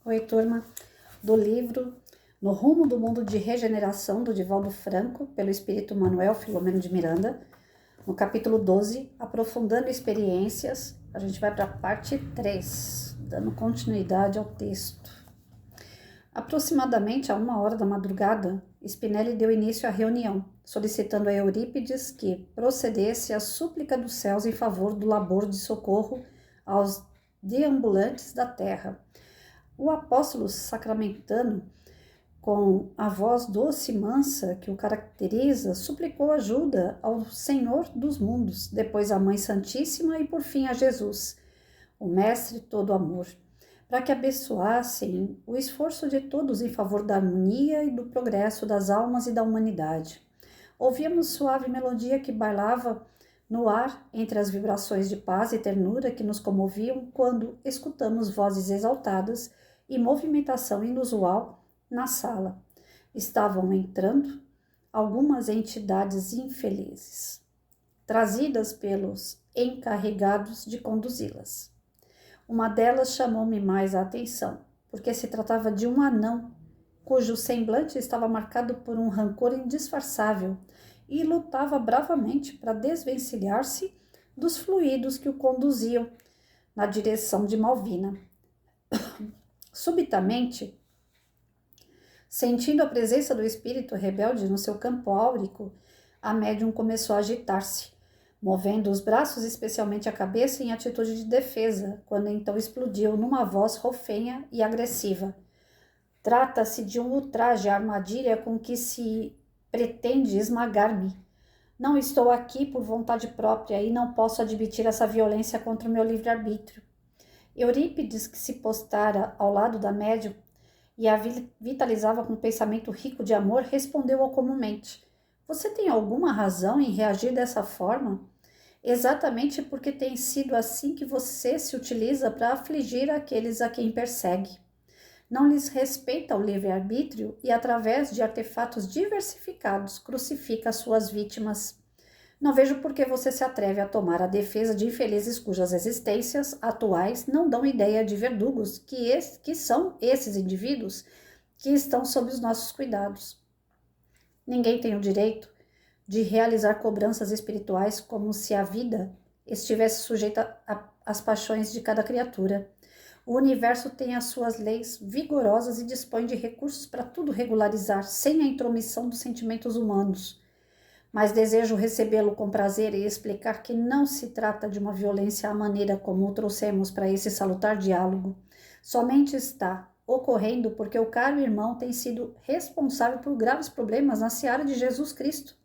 Oi, turma, do livro No Rumo do Mundo de Regeneração, do Divaldo Franco, pelo Espírito Manuel Filomeno de Miranda, no capítulo 12, Aprofundando Experiências, a gente vai para a parte 3, dando continuidade ao texto. Aproximadamente a 1h da madrugada, Spinelli deu início à reunião, solicitando a Eurípides que procedesse à súplica dos céus em favor do labor de socorro aos deambulantes da terra. O apóstolo sacramentano, com a voz doce e mansa que o caracteriza, suplicou ajuda ao Senhor dos mundos, depois à Mãe Santíssima e por fim a Jesus, o Mestre todo amor, para que abençoassem o esforço de todos em favor da harmonia e do progresso das almas e da humanidade. Ouvíamos suave melodia que bailava no ar entre as vibrações de paz e ternura que nos comoviam quando escutamos vozes exaltadas e movimentação inusual na sala. Estavam entrando algumas entidades infelizes, trazidas pelos encarregados de conduzi-las. Uma delas chamou-me mais a atenção, porque se tratava de um anão, cujo semblante estava marcado por um rancor indisfarçável e lutava bravamente para desvencilhar-se dos fluidos que o conduziam na direção de Malvina. Subitamente, sentindo a presença do espírito rebelde no seu campo áurico, a médium começou a agitar-se, movendo os braços, especialmente a cabeça, em atitude de defesa, quando então explodiu numa voz rofenha e agressiva. Trata-se de um ultraje à armadilha com que se pretende esmagar-me. Não estou aqui por vontade própria e não posso admitir essa violência contra o meu livre-arbítrio. Eurípides, que se postara ao lado da médium e a vitalizava com um pensamento rico de amor, respondeu comumente: Você tem alguma razão em reagir dessa forma? Exatamente porque tem sido assim que você se utiliza para afligir aqueles a quem persegue. Não lhes respeita o livre-arbítrio e, através de artefatos diversificados, crucifica as suas vítimas. Não vejo por que você se atreve a tomar a defesa de infelizes cujas existências atuais não dão ideia de verdugos que são esses indivíduos que estão sob os nossos cuidados. Ninguém tem o direito de realizar cobranças espirituais como se a vida estivesse sujeita às paixões de cada criatura. O universo tem as suas leis vigorosas e dispõe de recursos para tudo regularizar, sem a intromissão dos sentimentos humanos. Mas desejo recebê-lo com prazer e explicar que não se trata de uma violência à maneira como o trouxemos para esse salutar diálogo. Somente está ocorrendo porque o caro irmão tem sido responsável por graves problemas na seara de Jesus Cristo,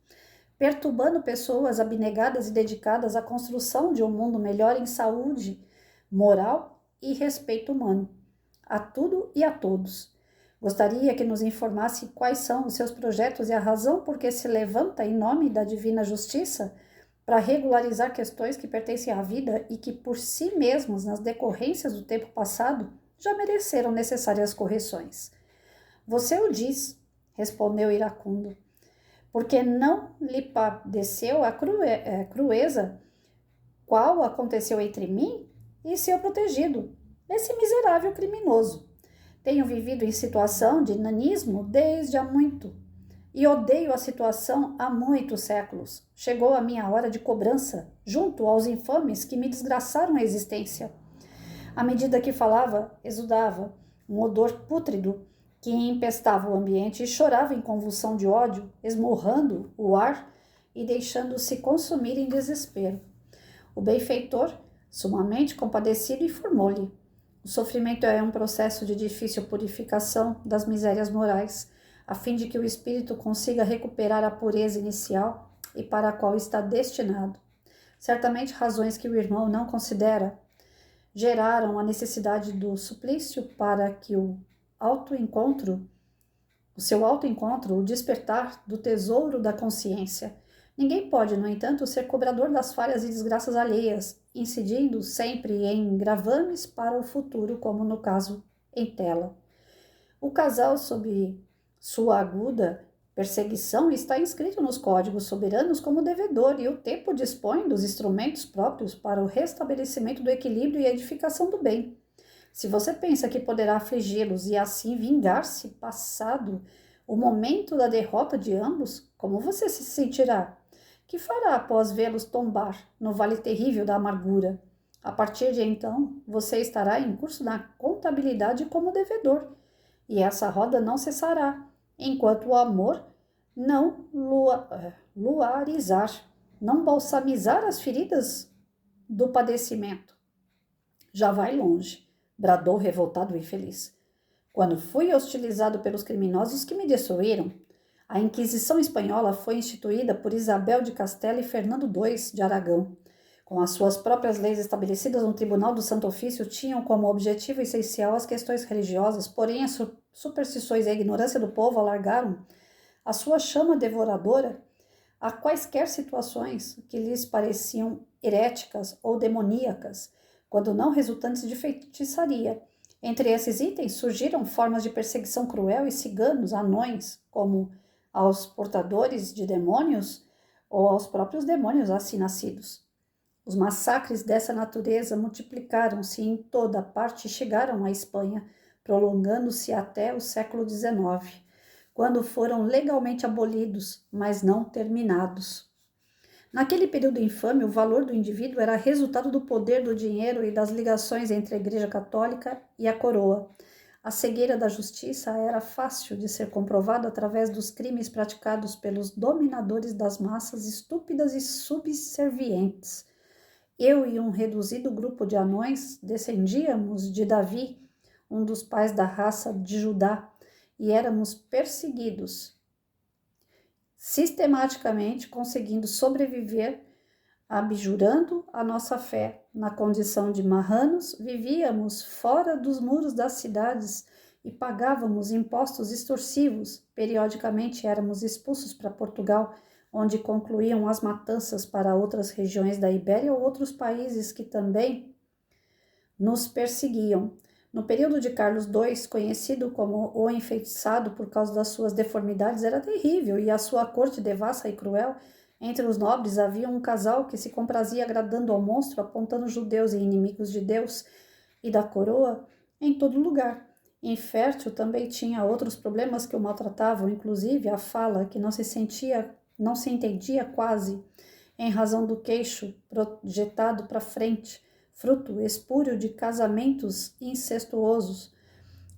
perturbando pessoas abnegadas e dedicadas à construção de um mundo melhor em saúde, moral e respeito humano, a tudo e a todos. Gostaria que nos informasse quais são os seus projetos e a razão por que se levanta em nome da divina justiça para regularizar questões que pertencem à vida e que por si mesmas, nas decorrências do tempo passado, já mereceram necessárias correções. Você o diz, respondeu iracundo, porque não lhe padeceu a crueza qual aconteceu entre mim e seu protegido, esse miserável criminoso. Tenho vivido em situação de nanismo desde há muito e odeio a situação há muitos séculos. Chegou a minha hora de cobrança, junto aos infames que me desgraçaram a existência. À medida que falava, exudava um odor pútrido que empestava o ambiente e chorava em convulsão de ódio, esmurrando o ar e deixando-se consumir em desespero. O benfeitor, sumamente compadecido, informou-lhe: o sofrimento é um processo de difícil purificação das misérias morais, a fim de que o espírito consiga recuperar a pureza inicial e para a qual está destinado. Certamente razões que o irmão não considera geraram a necessidade do suplício para que o seu autoencontro, o despertar do tesouro da consciência. Ninguém pode, no entanto, ser cobrador das falhas e desgraças alheias, incidindo sempre em gravames para o futuro, como no caso em tela. O casal, sob sua aguda perseguição, está inscrito nos códigos soberanos como devedor e o tempo dispõe dos instrumentos próprios para o restabelecimento do equilíbrio e edificação do bem. Se você pensa que poderá afligi-los e assim vingar-se passado o momento da derrota de ambos, como você se sentirá? Que fará após vê-los tombar no vale terrível da amargura? A partir de então, você estará em curso na contabilidade como devedor, e essa roda não cessará, enquanto o amor não luarizar, não balsamizar as feridas do padecimento. Já vai longe, bradou revoltado e infeliz. Quando fui hostilizado pelos criminosos que me destruíram, a Inquisição Espanhola foi instituída por Isabel de Castela e Fernando II de Aragão. Com as suas próprias leis estabelecidas no Tribunal do Santo Ofício, tinham como objetivo essencial as questões religiosas, porém as superstições e a ignorância do povo alargaram a sua chama devoradora a quaisquer situações que lhes pareciam heréticas ou demoníacas, quando não resultantes de feitiçaria. Entre esses itens surgiram formas de perseguição cruel e ciganos, anões, como aos portadores de demônios ou aos próprios demônios assim nascidos. Os massacres dessa natureza multiplicaram-se em toda parte e chegaram à Espanha, prolongando-se até o século XIX, quando foram legalmente abolidos, mas não terminados. Naquele período infame, o valor do indivíduo era resultado do poder do dinheiro e das ligações entre a Igreja Católica e a coroa. A cegueira da justiça era fácil de ser comprovada através dos crimes praticados pelos dominadores das massas estúpidas e subservientes. Eu e um reduzido grupo de anões descendíamos de Davi, um dos pais da raça de Judá, e éramos perseguidos, sistematicamente conseguindo sobreviver, abjurando a nossa fé. Na condição de marranos, vivíamos fora dos muros das cidades e pagávamos impostos extorsivos. Periodicamente éramos expulsos para Portugal, onde concluíam as matanças para outras regiões da Ibéria ou outros países que também nos perseguiam. No período de Carlos II, conhecido como o enfeitiçado por causa das suas deformidades, era terrível, e a sua corte devassa e cruel. Entre os nobres havia um casal que se comprazia agradando ao monstro, apontando judeus e inimigos de Deus e da coroa em todo lugar. Infértil também tinha outros problemas que o maltratavam, inclusive a fala, que não se entendia quase, em razão do queixo projetado para frente, fruto espúrio de casamentos incestuosos.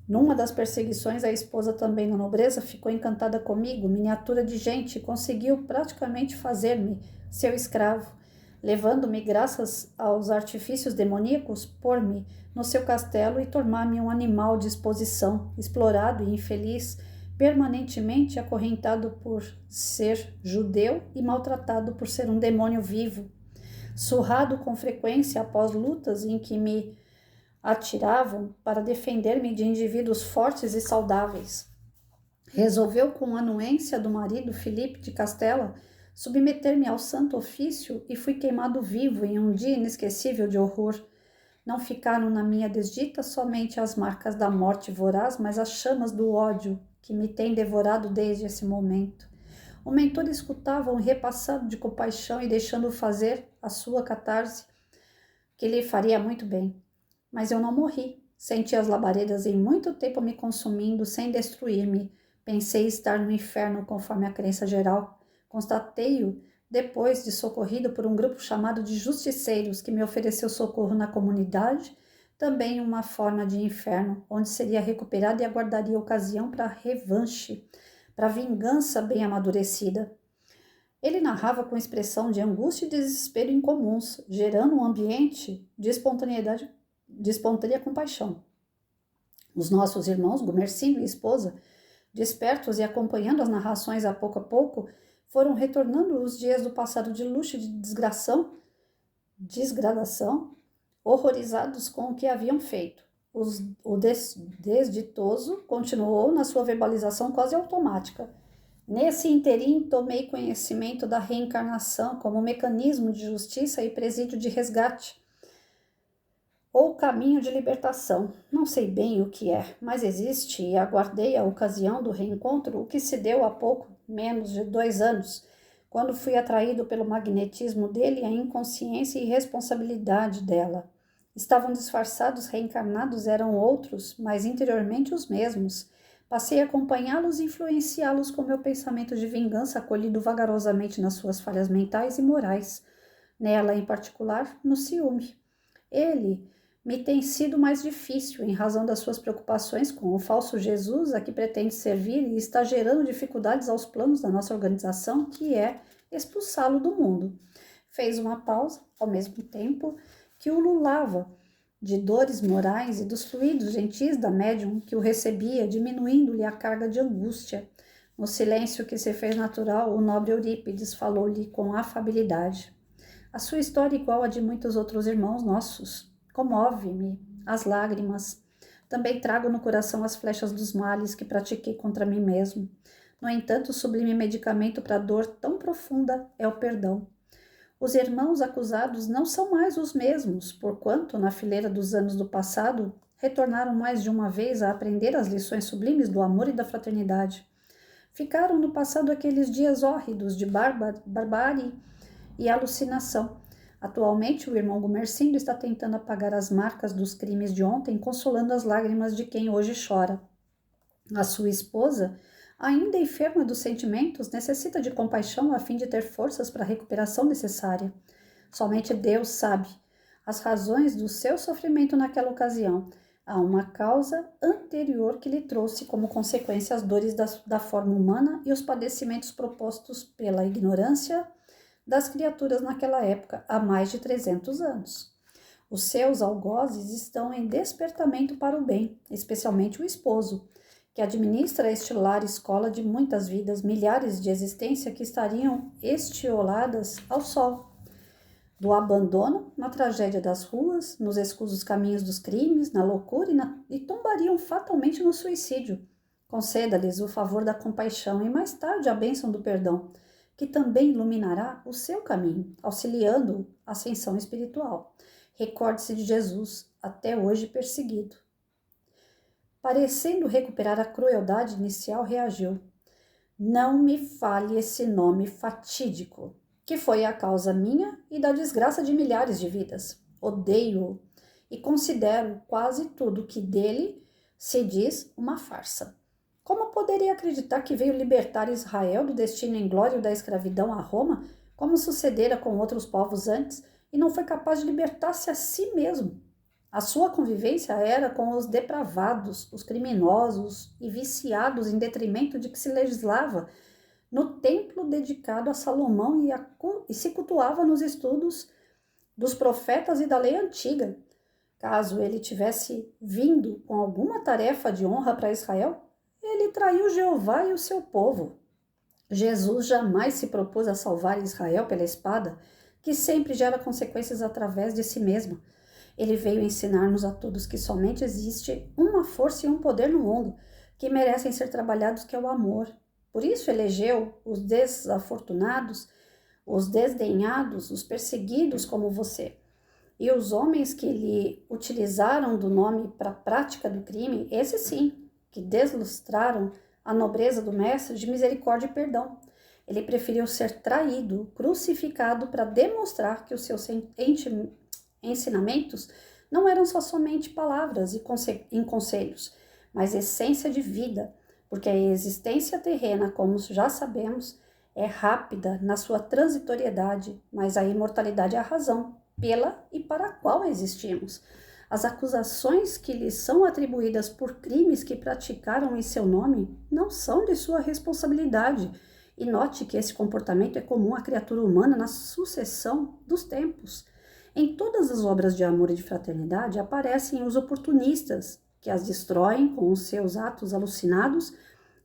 Numa das perseguições, a esposa, também na nobreza, ficou encantada comigo, miniatura de gente, e conseguiu praticamente fazer-me seu escravo, levando-me, graças aos artifícios demoníacos, pôr-me no seu castelo e tornar-me um animal de exposição, explorado e infeliz, permanentemente acorrentado por ser judeu e maltratado por ser um demônio vivo. Surrado com frequência após lutas em que me atiravam para defender-me de indivíduos fortes e saudáveis. Resolveu, com a anuência do marido Filipe de Castela, submeter-me ao santo ofício e fui queimado vivo em um dia inesquecível de horror. Não ficaram na minha desdita somente as marcas da morte voraz, mas as chamas do ódio que me tem devorado desde esse momento. O mentor escutava-o repassando de compaixão e deixando-o fazer a sua catarse, que lhe faria muito bem. Mas eu não morri. Senti as labaredas em muito tempo me consumindo, sem destruir-me. Pensei estar no inferno, conforme a crença geral. Constatei-o depois de socorrido por um grupo chamado de justiceiros, que me ofereceu socorro na comunidade, também uma forma de inferno, onde seria recuperado e aguardaria ocasião para revanche, para vingança bem amadurecida. Ele narrava com expressão de angústia e desespero incomuns, gerando um ambiente de espontânea compaixão. Os nossos irmãos, Gumercindo e esposa, despertos e acompanhando as narrações a pouco, foram retornando os dias do passado de luxo e de desgradação, horrorizados com o que haviam feito. O desditoso continuou na sua verbalização quase automática. Nesse interim, tomei conhecimento da reencarnação como mecanismo de justiça e presídio de resgate, ou caminho de libertação. Não sei bem o que é, mas existe, e aguardei a ocasião do reencontro, o que se deu há pouco menos de 2 anos, quando fui atraído pelo magnetismo dele e a inconsciência e irresponsabilidade dela. Estavam disfarçados, reencarnados, eram outros, mas interiormente os mesmos. Passei a acompanhá-los e influenciá-los com meu pensamento de vingança acolhido vagarosamente nas suas falhas mentais e morais, nela em particular, no ciúme. Ele me tem sido mais difícil em razão das suas preocupações com o falso Jesus a que pretende servir e está gerando dificuldades aos planos da nossa organização, que é expulsá-lo do mundo. Fez uma pausa, ao mesmo tempo que o lulava de dores morais e dos fluidos gentis da médium que o recebia, diminuindo-lhe a carga de angústia. No silêncio que se fez natural, o nobre Eurípides falou-lhe com afabilidade. A sua história é igual a de muitos outros irmãos nossos. Comove-me as lágrimas. Também trago no coração as flechas dos males que pratiquei contra mim mesmo. No entanto, o sublime medicamento para a dor tão profunda é o perdão. Os irmãos acusados não são mais os mesmos, porquanto, na fileira dos anos do passado, retornaram mais de uma vez a aprender as lições sublimes do amor e da fraternidade. Ficaram no passado aqueles dias hórridos de barbárie e alucinação. Atualmente, o irmão Gumercindo está tentando apagar as marcas dos crimes de ontem, consolando as lágrimas de quem hoje chora. A sua esposa, ainda enferma dos sentimentos, necessita de compaixão a fim de ter forças para a recuperação necessária. Somente Deus sabe as razões do seu sofrimento naquela ocasião. Há uma causa anterior que lhe trouxe como consequência as dores da forma humana e os padecimentos propostos pela ignorância das criaturas naquela época, há mais de 300 anos. Os seus algozes estão em despertamento para o bem, especialmente o esposo, que administra a estilar escola de muitas vidas, milhares de existências que estariam estioladas ao sol. Do abandono, na tragédia das ruas, nos escusos caminhos dos crimes, na loucura e tombariam fatalmente no suicídio. Conceda-lhes o favor da compaixão e mais tarde a bênção do perdão, que também iluminará o seu caminho, auxiliando-o à ascensão espiritual. Recorde-se de Jesus, até hoje perseguido. Parecendo recuperar a crueldade inicial, reagiu. Não me fale esse nome fatídico, que foi a causa minha e da desgraça de milhares de vidas. Odeio-o e considero quase tudo que dele se diz uma farsa. Como poderia acreditar que veio libertar Israel do destino inglório da escravidão a Roma, como sucedera com outros povos antes, e não foi capaz de libertar-se a si mesmo? A sua convivência era com os depravados, os criminosos e viciados em detrimento de que se legislava no templo dedicado a Salomão e se cultuava nos estudos dos profetas e da lei antiga. Caso ele tivesse vindo com alguma tarefa de honra para Israel, ele traiu Jeová e o seu povo. Jesus jamais se propôs a salvar Israel pela espada, que sempre gera consequências através de si mesma. Ele veio ensinar-nos a todos que somente existe uma força e um poder no mundo, que merecem ser trabalhados, que é o amor. Por isso elegeu os desafortunados, os desdenhados, os perseguidos como você. E os homens que lhe utilizaram do nome para a prática do crime, esses sim, que deslustraram a nobreza do mestre de misericórdia e perdão. Ele preferiu ser traído, crucificado, para demonstrar que os seus ensinamentos não eram só somente palavras e conselhos, mas essência de vida, porque a existência terrena, como já sabemos, é rápida na sua transitoriedade, mas a imortalidade é a razão pela e para a qual existimos. As acusações que lhes são atribuídas por crimes que praticaram em seu nome não são de sua responsabilidade. E note que esse comportamento é comum à criatura humana na sucessão dos tempos. Em todas as obras de amor e de fraternidade aparecem os oportunistas, que as destroem com os seus atos alucinados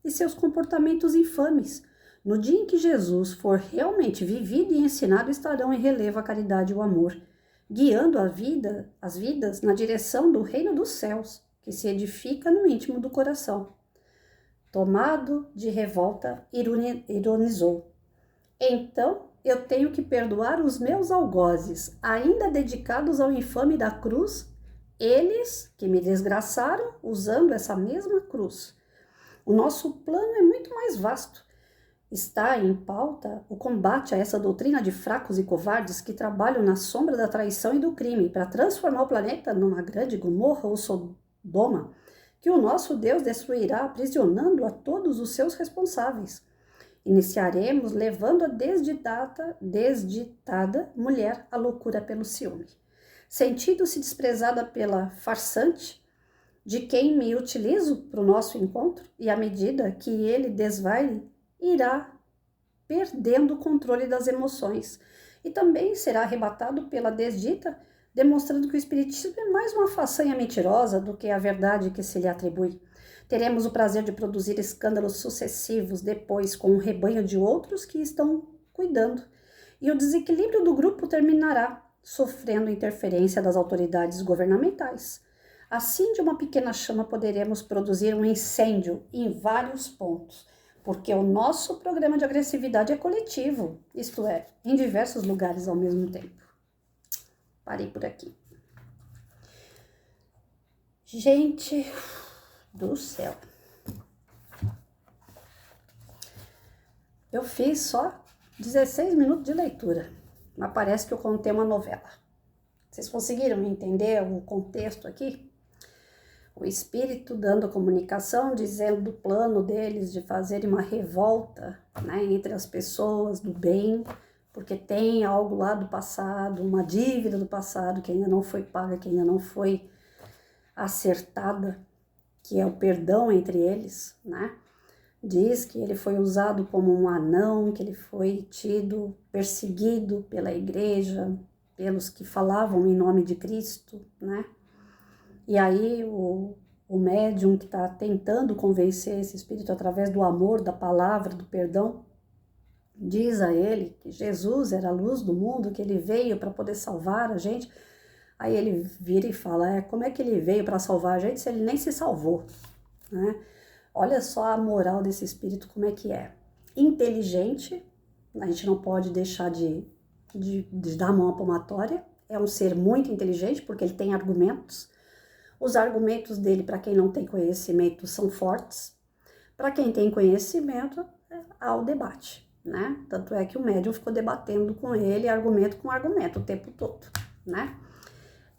e seus comportamentos infames. No dia em que Jesus for realmente vivido e ensinado, estarão em relevo a caridade e o amor, guiando as vidas na direção do reino dos céus, que se edifica no íntimo do coração. Tomado de revolta, ironizou. Então, eu tenho que perdoar os meus algozes, ainda dedicados ao infame da cruz, eles que me desgraçaram usando essa mesma cruz. O nosso plano é muito mais vasto. está em pauta o combate a essa doutrina de fracos e covardes que trabalham na sombra da traição e do crime para transformar o planeta numa grande Gomorra ou Sodoma, que o nosso Deus destruirá aprisionando a todos os seus responsáveis. Iniciaremos levando a desditada mulher à loucura pelo ciúme. Sentindo-se desprezada pela farsante de quem me utilizo para o nosso encontro, e à medida que ele desvai, irá perdendo o controle das emoções e também será arrebatado pela desdita, demonstrando que o espiritismo é mais uma façanha mentirosa do que a verdade que se lhe atribui. Teremos o prazer de produzir escândalos sucessivos depois com um rebanho de outros que estão cuidando, e o desequilíbrio do grupo terminará sofrendo interferência das autoridades governamentais. Assim, de uma pequena chama poderemos produzir um incêndio em vários pontos, porque o nosso programa de agressividade é coletivo, isto é, em diversos lugares ao mesmo tempo. Parei por aqui. Gente do céu. Eu fiz só 16 minutos de leitura, mas parece que eu contei uma novela. Vocês conseguiram entender o contexto aqui? O espírito dando comunicação, dizendo do plano deles de fazerem uma revolta, né, entre as pessoas do bem, porque tem algo lá do passado, uma dívida do passado que ainda não foi paga, que ainda não foi acertada, que é o perdão entre eles, né? Diz que ele foi usado como um anão, que ele foi tido, perseguido pela igreja, pelos que falavam em nome de Cristo, né? E aí o médium que está tentando convencer esse espírito através do amor, da palavra, do perdão, diz a ele que Jesus era a luz do mundo, que ele veio para poder salvar a gente. Aí ele vira e fala, como é que ele veio para salvar a gente se ele nem se salvou, né? Olha só a moral desse espírito, como é que é. Inteligente, a gente não pode deixar de dar a mão à palmatória, é um ser muito inteligente porque ele tem argumentos. Os argumentos dele, para quem não tem conhecimento, são fortes. Para quem tem conhecimento, há o debate, né? Tanto é que o médium ficou debatendo com ele, argumento com argumento, o tempo todo, né?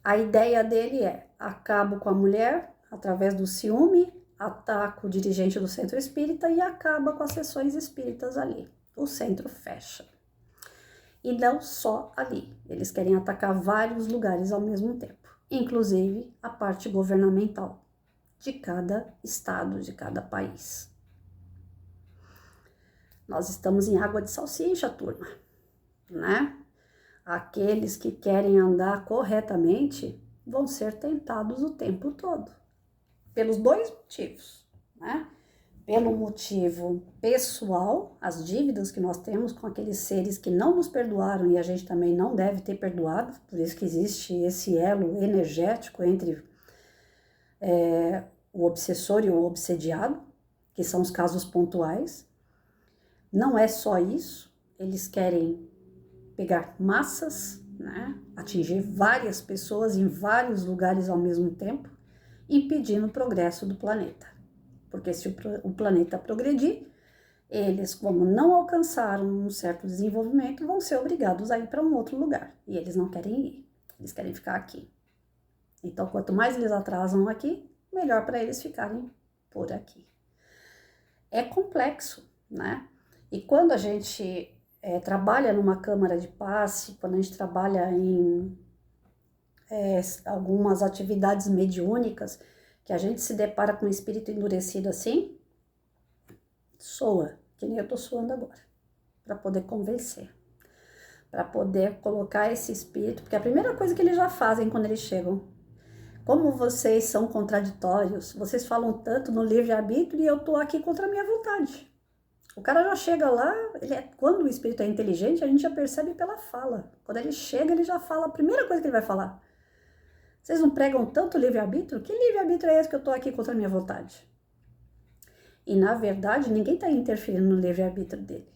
A ideia dele é, acabo com a mulher através do ciúme, ataca o dirigente do centro espírita e acaba com as sessões espíritas ali. O centro fecha. E não só ali, eles querem atacar vários lugares ao mesmo tempo, inclusive a parte governamental de cada estado, de cada país. Nós estamos em água de salsicha, turma, né? Aqueles que querem andar corretamente vão ser tentados o tempo todo. Pelos dois motivos, né? Pelo motivo pessoal, as dívidas que nós temos com aqueles seres que não nos perdoaram e a gente também não deve ter perdoado, por isso que existe esse elo energético entre o obsessor e o obsediado, que são os casos pontuais. Não é só isso, eles querem pegar massas, né? Atingir várias pessoas em vários lugares ao mesmo tempo, impedindo o progresso do planeta. Porque se o planeta progredir, eles, como não alcançaram um certo desenvolvimento, vão ser obrigados a ir para um outro lugar. E eles não querem ir, eles querem ficar aqui. Então, quanto mais eles atrasam aqui, melhor para eles ficarem por aqui. É complexo, né? E quando a gente trabalha numa câmara de passe, quando a gente trabalha em algumas atividades mediúnicas, que a gente se depara com um espírito endurecido assim, soa, que nem eu tô suando agora, para poder convencer, para poder colocar esse espírito, porque a primeira coisa que eles já fazem quando eles chegam, como vocês são contraditórios, vocês falam tanto no livre-arbítrio e eu tô aqui contra a minha vontade. O cara já chega lá, quando o espírito é inteligente, a gente já percebe pela fala. Quando ele chega, ele já fala, a primeira coisa que ele vai falar. Vocês não pregam tanto livre-arbítrio? Que livre-arbítrio é esse que eu tô aqui contra a minha vontade? E, na verdade, ninguém está interferindo no livre-arbítrio dele.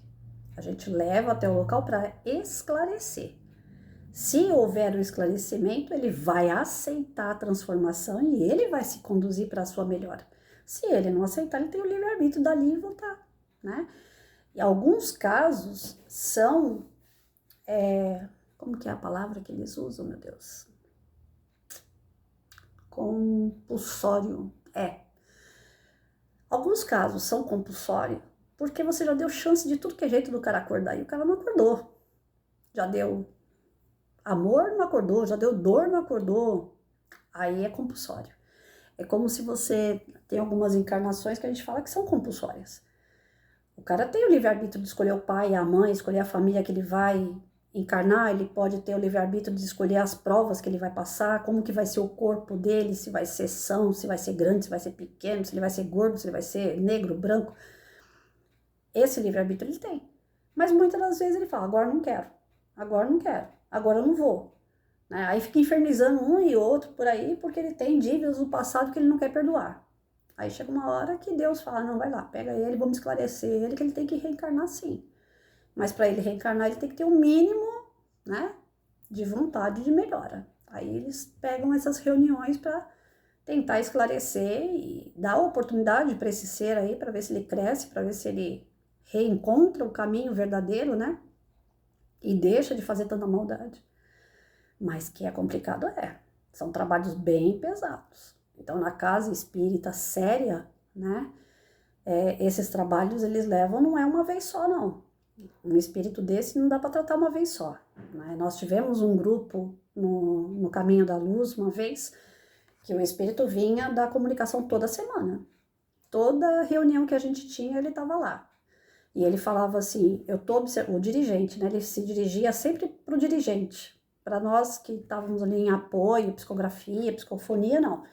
A gente leva até o local para esclarecer. Se houver o esclarecimento, ele vai aceitar a transformação e ele vai se conduzir para a sua melhora. Se ele não aceitar, ele tem o livre-arbítrio dali e voltar, né? E alguns casos são, como que é a palavra que eles usam, meu Deus? Compulsório, Alguns casos são compulsórios porque você já deu chance de tudo que é jeito do cara acordar e o cara não acordou. Já deu amor, não acordou, já deu dor, não acordou. Aí é compulsório. É como se você tem algumas encarnações que a gente fala que são compulsórias. O cara tem o livre-arbítrio de escolher o pai, a mãe, escolher a família que ele vai encarnar, ele pode ter o livre-arbítrio de escolher as provas que ele vai passar, como que vai ser o corpo dele, se vai ser são, se vai ser grande, se vai ser pequeno, se ele vai ser gordo, se ele vai ser negro, branco. Esse livre-arbítrio ele tem. Mas muitas das vezes ele fala, agora não quero, agora eu não vou. Aí fica infernizando um e outro por aí, porque ele tem dívidas do passado que ele não quer perdoar. Aí chega uma hora que Deus fala, não, vai lá, pega ele, vamos esclarecer ele que ele tem que reencarnar sim. Mas para ele reencarnar, ele tem que ter um mínimo, né, de vontade de melhora. Aí eles pegam essas reuniões para tentar esclarecer e dar oportunidade para esse ser aí, para ver se ele cresce, para ver se ele reencontra o caminho verdadeiro, né, e deixa de fazer tanta maldade. Mas que é complicado, são trabalhos bem pesados. Então, na casa espírita séria, né, esses trabalhos eles levam, não é uma vez só, não. Um espírito desse não dá para tratar uma vez só. Né? Nós tivemos um grupo no Caminho da Luz uma vez, que o espírito vinha da comunicação toda semana. Toda reunião que a gente tinha, ele estava lá. E ele falava assim, o dirigente, né, ele se dirigia sempre para o dirigente. Para nós que estávamos ali em apoio, psicografia, psicofonia, não.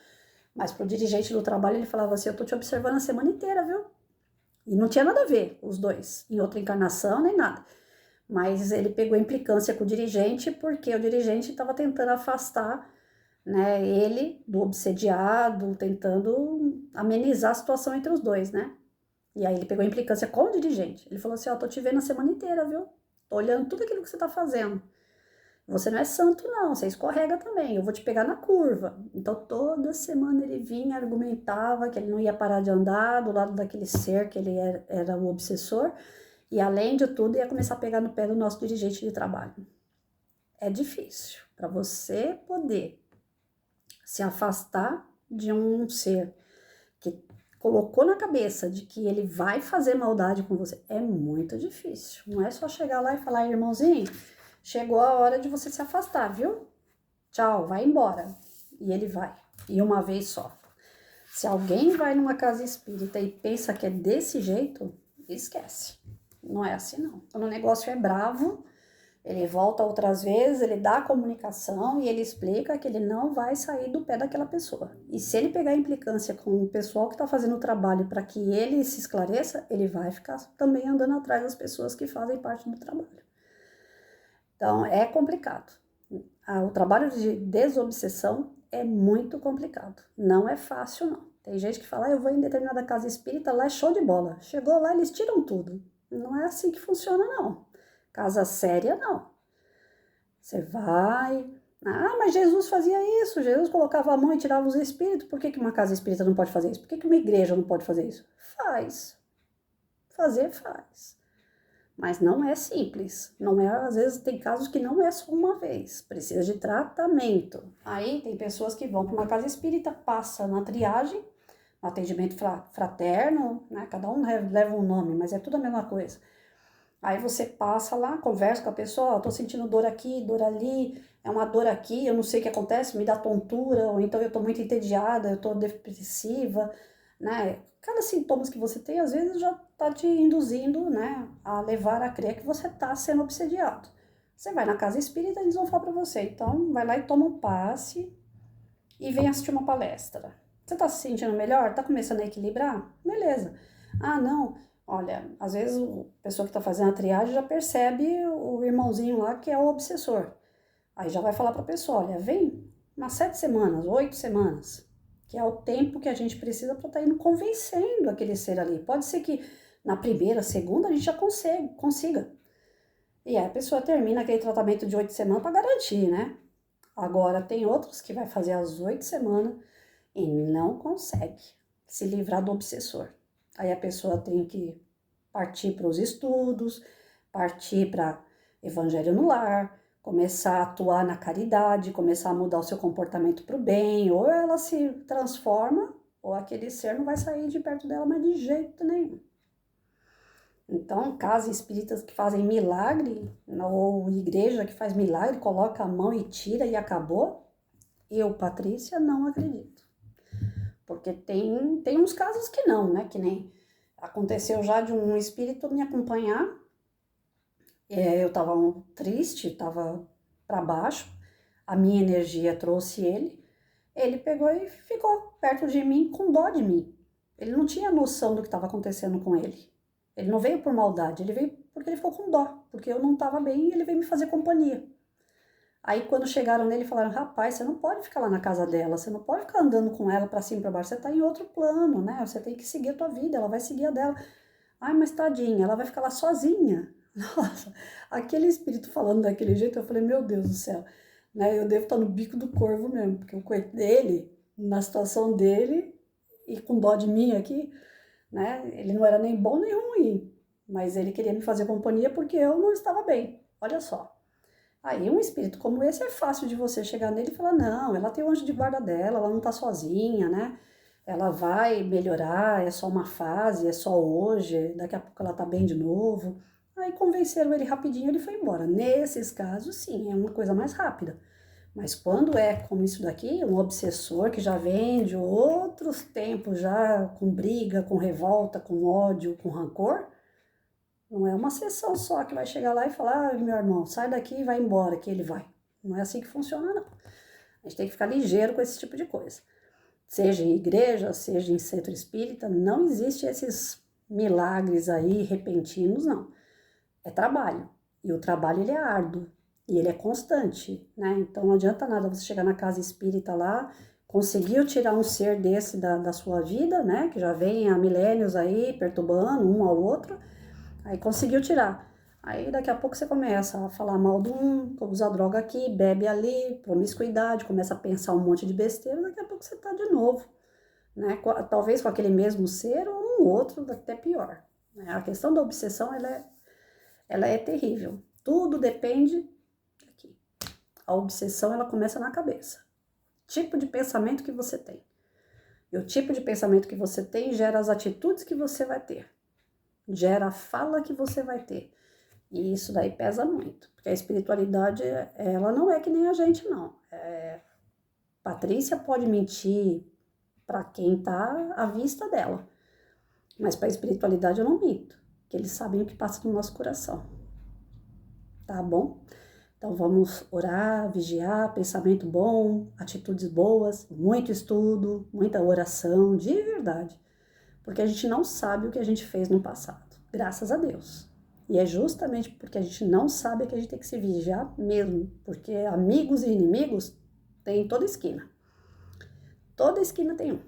Mas para o dirigente do trabalho, ele falava assim, eu estou te observando a semana inteira, viu? E não tinha nada a ver, os dois, em outra encarnação, nem nada. Mas ele pegou implicância com o dirigente, porque o dirigente estava tentando afastar, né, ele do obsediado, tentando amenizar a situação entre os dois, né? E aí ele pegou implicância com o dirigente. Ele falou assim, ó, tô te vendo a semana inteira, viu? Tô olhando tudo aquilo que você tá fazendo. Você não é santo, não, você escorrega também, eu vou te pegar na curva. Então, toda semana ele vinha, argumentava que ele não ia parar de andar do lado daquele ser que ele era o obsessor, e além de tudo, ia começar a pegar no pé do nosso dirigente de trabalho. É difícil para você poder se afastar de um ser que colocou na cabeça de que ele vai fazer maldade com você. É muito difícil. Não é só chegar lá e falar, irmãozinho, chegou a hora de você se afastar, viu? Tchau, vai embora. E ele vai. E uma vez só. Se alguém vai numa casa espírita e pensa que é desse jeito, esquece. Não é assim, não. Quando o negócio é bravo, ele volta outras vezes, ele dá a comunicação e ele explica que ele não vai sair do pé daquela pessoa. E se ele pegar implicância com o pessoal que está fazendo o trabalho para que ele se esclareça, ele vai ficar também andando atrás das pessoas que fazem parte do trabalho. Então, é complicado. O trabalho de desobsessão é muito complicado. Não é fácil, não. Tem gente que fala, eu vou em determinada casa espírita, lá é show de bola. Chegou lá, eles tiram tudo. Não é assim que funciona, não. Casa séria, não. Você vai... mas Jesus fazia isso. Jesus colocava a mão e tirava os espíritos. Por que uma casa espírita não pode fazer isso? Por que uma igreja não pode fazer isso? Faz. Fazer, faz. Mas não é simples, não é, às vezes tem casos que não é só uma vez, precisa de tratamento. Aí tem pessoas que vão para uma casa espírita, passa na triagem, no atendimento fraterno, né? Cada um leva um nome, mas é tudo a mesma coisa. Aí você passa lá, conversa com a pessoa, ó, tô sentindo dor aqui, dor ali, é uma dor aqui, eu não sei o que acontece, me dá tontura, ou então eu tô muito entediada, eu tô depressiva, né? Cada sintoma que você tem, às vezes, já tá te induzindo, né, a levar a crer que você tá sendo obsediado. Você vai na casa espírita e eles vão falar pra você. Então, vai lá e toma um passe e vem assistir uma palestra. Você tá se sentindo melhor? Tá começando a equilibrar? Beleza. Não, olha, às vezes a pessoa que tá fazendo a triagem já percebe o irmãozinho lá que é o obsessor. Aí já vai falar pra pessoa, olha, vem umas 7 semanas, 8 semanas, que é o tempo que a gente precisa para estar indo convencendo aquele ser ali. Pode ser que na primeira, segunda, a gente já consiga. E aí a pessoa termina aquele tratamento de 8 semanas para garantir, né? Agora, tem outros que vai fazer as 8 semanas e não consegue se livrar do obsessor. Aí a pessoa tem que partir para os estudos, partir para evangelho no lar, começar a atuar na caridade, começar a mudar o seu comportamento para o bem, ou ela se transforma, ou aquele ser não vai sair de perto dela, mas de jeito nenhum. Então, casas espíritas que fazem milagre, ou igreja que faz milagre, coloca a mão e tira e acabou, eu, Patrícia, não acredito. Porque tem uns casos que não, né? Que nem aconteceu já de um espírito me acompanhar. Eu tava triste, tava para baixo, a minha energia trouxe ele. Ele pegou e ficou perto de mim com dó de mim. Ele não tinha noção do que estava acontecendo com ele. Ele não veio por maldade, ele veio porque ele ficou com dó, porque eu não estava bem e ele veio me fazer companhia. Aí quando chegaram nele falaram, rapaz, você não pode ficar lá na casa dela, você não pode ficar andando com ela para cima e para baixo, você tá em outro plano, né? Você tem que seguir a tua vida, ela vai seguir a dela. Ai, mas tadinha, ela vai ficar lá sozinha. Nossa, aquele espírito falando daquele jeito, eu falei, meu Deus do céu, né? Eu devo estar no bico do corvo mesmo, porque o coitado dele, na situação dele, e com dó de mim aqui, né? Ele não era nem bom nem ruim, mas ele queria me fazer companhia porque eu não estava bem, olha só. Aí um espírito como esse é fácil de você chegar nele e falar, não, ela tem o anjo de guarda dela, ela não tá sozinha, né? Ela vai melhorar, é só uma fase, é só hoje, daqui a pouco ela tá bem de novo. Aí convenceram ele rapidinho, ele foi embora. Nesses casos, sim, é uma coisa mais rápida. Mas quando é como isso daqui, um obsessor que já vem de outros tempos, já com briga, com revolta, com ódio, com rancor, não é uma sessão só que vai chegar lá e falar, meu irmão, sai daqui e vai embora, que ele vai. Não é assim que funciona, não. A gente tem que ficar ligeiro com esse tipo de coisa. Seja em igreja, seja em centro espírita, não existe esses milagres aí repentinos, não. É trabalho. E o trabalho, ele é árduo. E ele é constante, né? Então não adianta nada você chegar na casa espírita lá, conseguiu tirar um ser desse da sua vida, né? Que já vem há milênios aí, perturbando um ao outro. Aí conseguiu tirar. Aí daqui a pouco você começa a falar mal de um, usa droga aqui, bebe ali, promiscuidade, começa a pensar um monte de besteira, daqui a pouco você tá de novo, né? Talvez com aquele mesmo ser ou um outro, até pior. Né? A questão da obsessão, ela é terrível. Tudo depende aqui. A obsessão, ela começa na cabeça. Tipo de pensamento que você tem. E o tipo de pensamento que você tem gera as atitudes que você vai ter. Gera a fala que você vai ter. E isso daí pesa muito. Porque a espiritualidade, ela não é que nem a gente, não. Patrícia pode mentir para quem tá à vista dela. Mas para a espiritualidade eu não minto. Porque eles sabem o que passa no nosso coração. Tá bom? Então vamos orar, vigiar, pensamento bom, atitudes boas, muito estudo, muita oração, de verdade. Porque a gente não sabe o que a gente fez no passado, graças a Deus. E é justamente porque a gente não sabe que a gente tem que se vigiar mesmo, porque amigos e inimigos tem em toda esquina. Toda esquina tem um.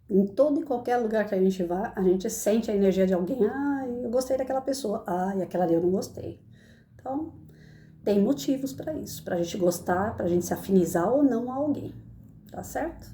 Em todo e qualquer lugar que a gente vá, a gente sente a energia de alguém. Ah, eu gostei daquela pessoa. Ah, e aquela ali eu não gostei. Então, tem motivos para isso, para a gente gostar, para a gente se afinizar ou não a alguém. Tá certo?